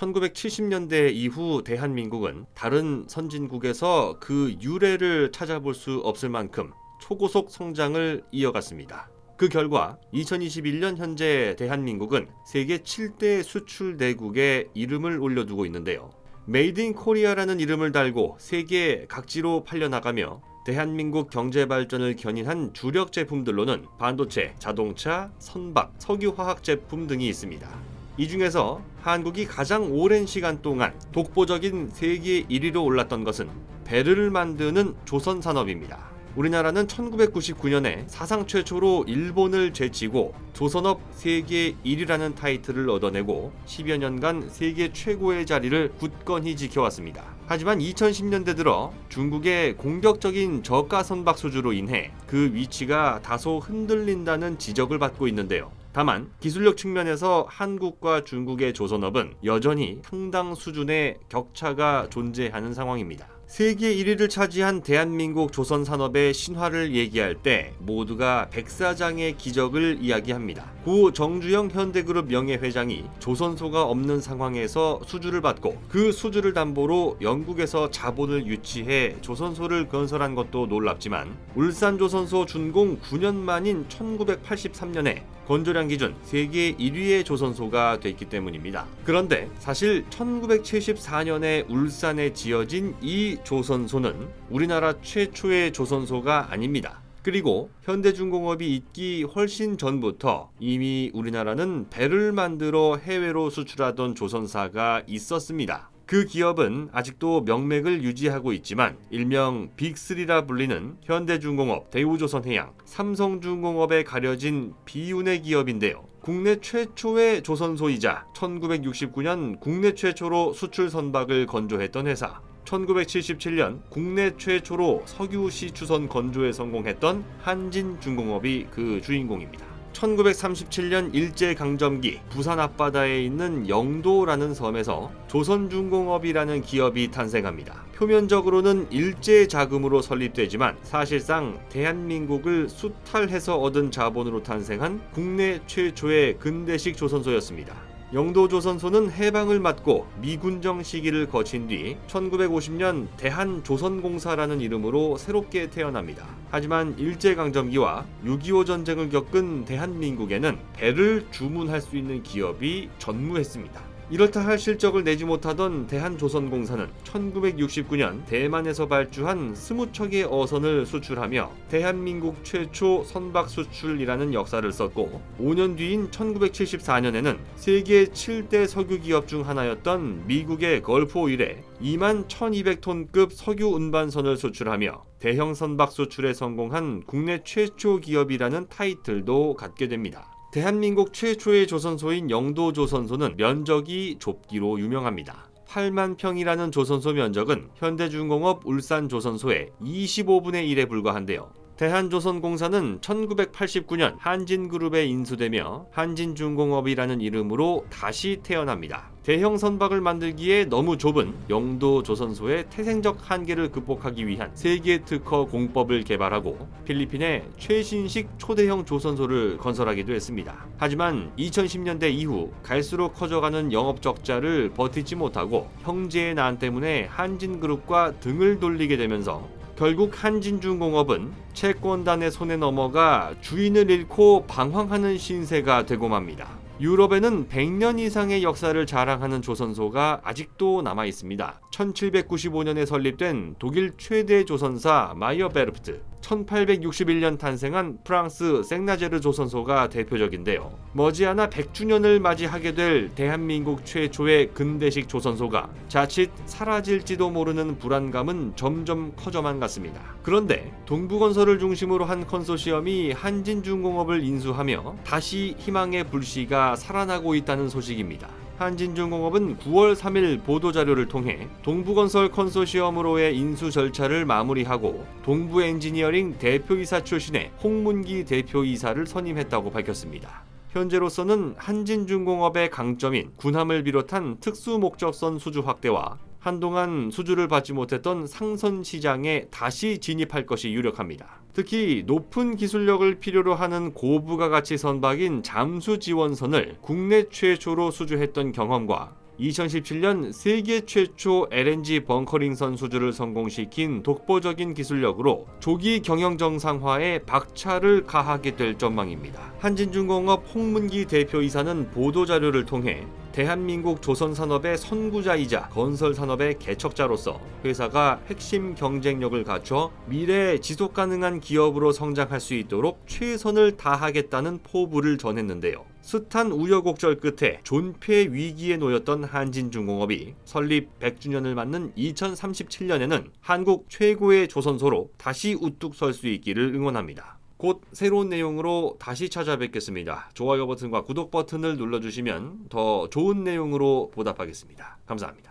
1970년대 이후 대한민국은 다른 선진국에서 그 유례를 찾아볼 수 없을 만큼 초고속 성장을 이어갔습니다. 그 결과 2021년 현재 대한민국은 세계 7대 수출 대국에 이름을 올려두고 있는데요. 메이드 인 코리아라는 이름을 달고 세계 각지로 팔려나가며 대한민국 경제 발전을 견인한 주력 제품들로는 반도체, 자동차, 선박, 석유화학 제품 등이 있습니다. 이 중에서 한국이 가장 오랜 시간 동안 독보적인 세계 1위로 올랐던 것은 배를 만드는 조선산업입니다. 우리나라는 1999년에 사상 최초로 일본을 제치고 조선업 세계 1위라는 타이틀을 얻어내고 10여 년간 세계 최고의 자리를 굳건히 지켜왔습니다. 하지만 2010년대 들어 중국의 공격적인 저가 선박 수주로 인해 그 위치가 다소 흔들린다는 지적을 받고 있는데요. 다만 기술력 측면에서 한국과 중국의 조선업은 여전히 상당 수준의 격차가 존재하는 상황입니다. 세계 1위를 차지한 대한민국 조선산업의 신화를 얘기할 때 모두가 백사장의 기적을 이야기합니다. 고 정주영 현대그룹 명예회장이 조선소가 없는 상황에서 수주를 받고 그 수주를 담보로 영국에서 자본을 유치해 조선소를 건설한 것도 놀랍지만 울산조선소 준공 9년 만인 1983년에 건조량 기준 세계 1위의 조선소가 됐기 때문입니다. 그런데 사실 1974년에 울산에 지어진 이 조선소는 우리나라 최초의 조선소가 아닙니다. 그리고 현대중공업이 있기 훨씬 전부터 이미 우리나라는 배를 만들어 해외로 수출하던 조선사가 있었습니다. 그 기업은 아직도 명맥을 유지하고 있지만 일명 빅3라 불리는 현대중공업, 대우조선해양, 삼성중공업에 가려진 비운의 기업인데요. 국내 최초의 조선소이자 1969년 국내 최초로 수출 선박을 건조했던 회사, 1977년 국내 최초로 석유시 추선 건조에 성공했던 한진중공업이 그 주인공입니다. 1937년 일제강점기 부산 앞바다에 있는 영도라는 섬에서 조선중공업이라는 기업이 탄생합니다. 표면적으로는 일제 자금으로 설립되지만 사실상 대한민국을 수탈해서 얻은 자본으로 탄생한 국내 최초의 근대식 조선소였습니다. 영도조선소는 해방을 맞고 미군정 시기를 거친 뒤 1950년 대한조선공사라는 이름으로 새롭게 태어납니다. 하지만 일제강점기와 6.25 전쟁을 겪은 대한민국에는 배를 주문할 수 있는 기업이 전무했습니다. 이렇다 할 실적을 내지 못하던 대한조선공사는 1969년 대만에서 발주한 20척의 어선을 수출하며 대한민국 최초 선박 수출이라는 역사를 썼고 5년 뒤인 1974년에는 세계 7대 석유 기업 중 하나였던 미국의 걸프오일에 21,200톤급 석유 운반선을 수출하며 대형 선박 수출에 성공한 국내 최초 기업이라는 타이틀도 갖게 됩니다. 대한민국 최초의 조선소인 영도조선소는 면적이 좁기로 유명합니다. 8만 평이라는 조선소 면적은 현대중공업 울산조선소의 25분의 1에 불과한데요. 대한조선공사는 1989년 한진그룹에 인수되며 한진중공업이라는 이름으로 다시 태어납니다. 대형 선박을 만들기에 너무 좁은 영도조선소의 태생적 한계를 극복하기 위한 세계 특허 공법을 개발하고 필리핀에 최신식 초대형 조선소를 건설하기도 했습니다. 하지만 2010년대 이후 갈수록 커져가는 영업 적자를 버티지 못하고 형제의 난 때문에 한진그룹과 등을 돌리게 되면서 결국 한진중공업은 채권단의 손에 넘어가 주인을 잃고 방황하는 신세가 되고 맙니다. 유럽에는 100년 이상의 역사를 자랑하는 조선소가 아직도 남아 있습니다. 1795년에 설립된 독일 최대 조선사 마이어베르프트, 1861년 탄생한 프랑스 생나제르 조선소가 대표적인데요. 머지않아 100주년을 맞이하게 될 대한민국 최초의 근대식 조선소가 자칫 사라질지도 모르는 불안감은 점점 커져만 갔습니다. 그런데 동부건설을 중심으로 한 컨소시엄이 한진중공업을 인수하며 다시 희망의 불씨가 살아나고 있다는 소식입니다. 한진중공업은 9월 3일 보도자료를 통해 동부건설 컨소시엄으로의 인수 절차를 마무리하고 동부엔지니어링 대표이사 출신의 홍문기 대표이사를 선임했다고 밝혔습니다. 현재로서는 한진중공업의 강점인 군함을 비롯한 특수목적선 수주 확대와 한동안 수주를 받지 못했던 상선 시장에 다시 진입할 것이 유력합니다. 특히 높은 기술력을 필요로 하는 고부가가치 선박인 잠수지원선을 국내 최초로 수주했던 경험과 2017년 세계 최초 LNG 벙커링 선수주를 성공시킨 독보적인 기술력으로 조기 경영 정상화에 박차를 가하게 될 전망입니다. 한진중공업 홍문기 대표이사는 보도자료를 통해 대한민국 조선산업의 선구자이자 건설산업의 개척자로서 회사가 핵심 경쟁력을 갖춰 미래 지속가능한 기업으로 성장할 수 있도록 최선을 다하겠다는 포부를 전했는데요. 숱한 우여곡절 끝에 존폐 위기에 놓였던 한진중공업이 설립 100주년을 맞는 2037년에는 한국 최고의 조선소로 다시 우뚝 설 수 있기를 응원합니다. 곧 새로운 내용으로 다시 찾아뵙겠습니다. 좋아요 버튼과 구독 버튼을 눌러주시면 더 좋은 내용으로 보답하겠습니다. 감사합니다.